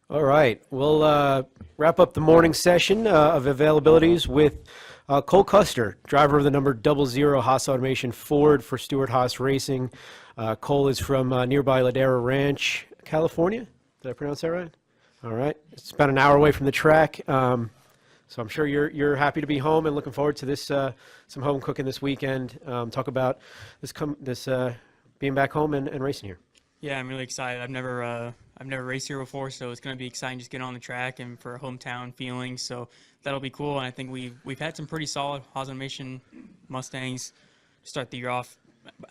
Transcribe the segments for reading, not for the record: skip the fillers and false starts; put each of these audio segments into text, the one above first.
All right, we'll wrap up the morning session of availabilities with Cole Custer, driver of the number 00 Haas Automation Ford for Stewart Haas Racing. Cole is from nearby Ladera Ranch, California. Did I pronounce that right? All right, it's about an hour away from the track, so I'm sure you're happy to be home and looking forward to this some home cooking this weekend. Talk about this being back home and racing here. Yeah, I'm really excited. I've never raced here before, so it's going to be exciting just getting on the track and for a hometown feeling. So that'll be cool. And I think we've had some pretty solid Haas Automation Mustangs to start the year off.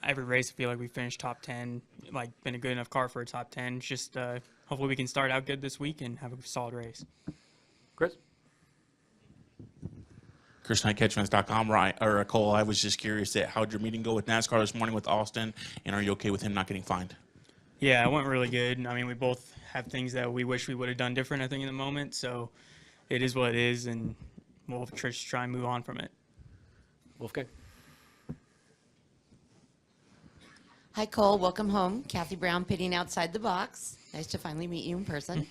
Every race, I feel like we finished top 10. Like, been a good enough car for a top 10. It's just hopefully we can start out good this week and have a solid race. Chris? ChrisKnightCatchments.com. Right, or Cole, I was just curious that how'd your meeting go with NASCAR this morning with Austin, and are you okay with him not getting fined? Yeah, it went really good. I mean, we both have things that we wish we would have done different, I think, in the moment. So it is what it is, and we'll just try and move on from it. Wolfgang? Hi, Cole. Welcome home. Kathy Brown pitting outside the box. Nice to finally meet you in person.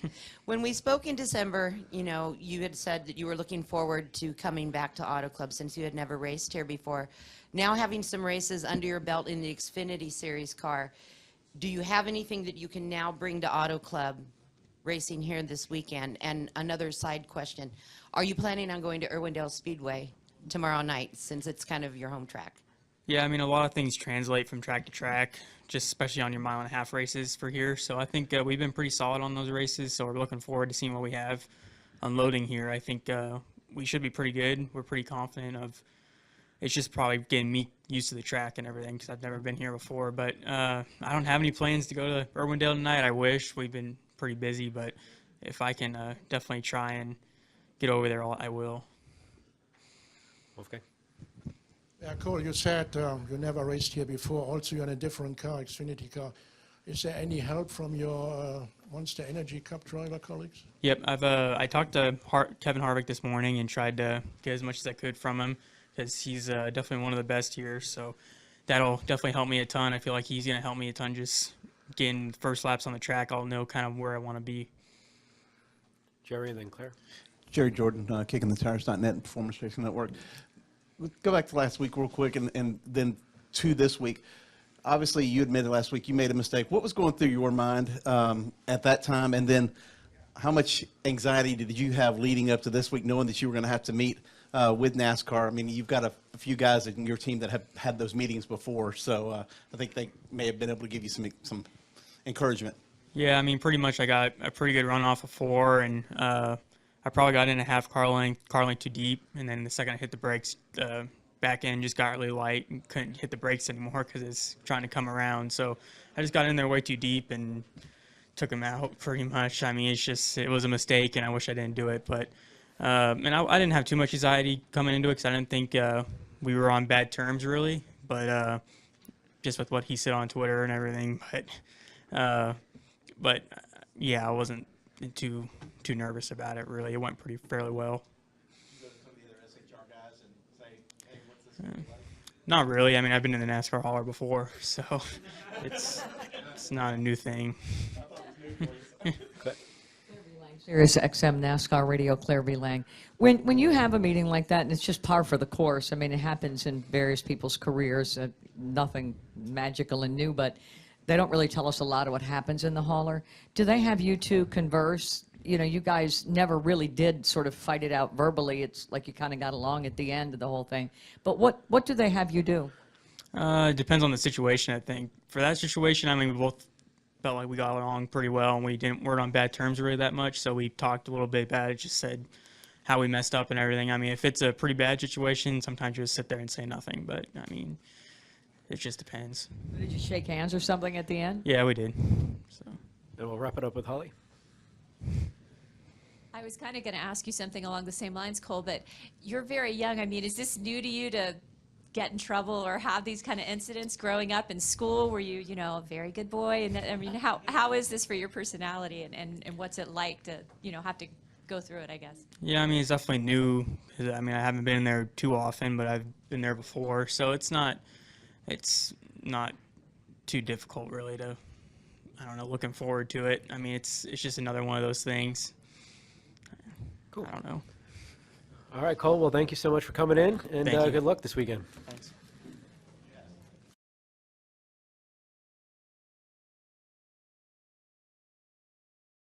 When we spoke in December, you had said that you were looking forward to coming back to Auto Club since you had never raced here before. Now having some races under your belt in the Xfinity Series car, do you have anything that you can now bring to Auto Club racing here this weekend? And another side question, are you planning on going to Irwindale Speedway tomorrow night since it's kind of your home track? Yeah, I mean, a lot of things translate from track to track, just especially on your mile-and-a-half races for here. So I think we've been pretty solid on those races, so we're looking forward to seeing what we have unloading here. I think we should be pretty good. We're pretty confident of it's just probably getting me used to the track and everything because I've never been here before. But I don't have any plans to go to Irwindale tonight. I wish. We've been pretty busy, but if I can definitely try and get over there, I will. Wolfgang? Yeah, Cole, you said you never raced here before. Also, you're in a different car, Xfinity car. Is there any help from your Monster Energy Cup driver colleagues? Yep, I talked to Kevin Harvick this morning and tried to get as much as I could from him because he's definitely one of the best here. So that'll definitely help me a ton. I feel like he's going to help me a ton just getting first laps on the track. I'll know kind of where I want to be. Jerry and then Claire. Jerry Jordan, KickingTheTires.net and Performance Racing Network. Let's go back to last week real quick and then to this week. Obviously, you admitted last week you made a mistake. What was going through your mind at that time? And then how much anxiety did you have leading up to this week, knowing that you were going to have to meet with NASCAR? I mean, you've got a few guys in your team that have had those meetings before, so I think they may have been able to give you some encouragement. Yeah, I mean, pretty much I got a pretty good run off of 4, and I probably got in a half car length too deep, and then the second I hit the brakes, back end just got really light and couldn't hit the brakes anymore because it's trying to come around. So I just got in there way too deep and took him out pretty much. I mean, it was a mistake, and I wish I didn't do it. But and I didn't have too much anxiety coming into it because I didn't think we were on bad terms really. But just with what he said on Twitter and everything. But yeah, I wasn't too nervous about it really. It went fairly well. You go to some of the other SHR guys and say, hey, what's this going to be like? Not really. I mean, I've been in the NASCAR hauler before, so it's not a new thing. Sirius XM NASCAR Radio, Claire V. Lang. When you have a meeting like that, and it's just par for the course, I mean, it happens in various people's careers, nothing magical and new, but they don't really tell us a lot of what happens in the hauler. Do they have you two converse? You know, you guys never really did sort of fight it out verbally. It's like you kind of got along at the end of the whole thing. But what do they have you do? It depends on the situation, I think. For that situation, I mean, we both felt like we got along pretty well, and weren't on bad terms really that much, so we talked a little bit about it, just said how we messed up and everything. I mean, if it's a pretty bad situation, sometimes you just sit there and say nothing, but, I mean, it just depends. Did you shake hands or something at the end? Yeah, we did. So. And we'll wrap it up with Holly. I was kind of going to ask you something along the same lines, Cole, but you're very young. I mean, is this new to you to get in trouble or have these kind of incidents growing up in school? Were you, a very good boy? And I mean, how is this for your personality and what's it like to, have to go through it, I guess? Yeah, I mean, it's definitely new. I mean, I haven't been in there too often, but I've been there before. So it's not too difficult really to, I don't know, looking forward to it. I mean, it's just another one of those things. Cool. I don't know. All right, Cole. Well, thank you so much for coming in, and Thank you. good luck this weekend.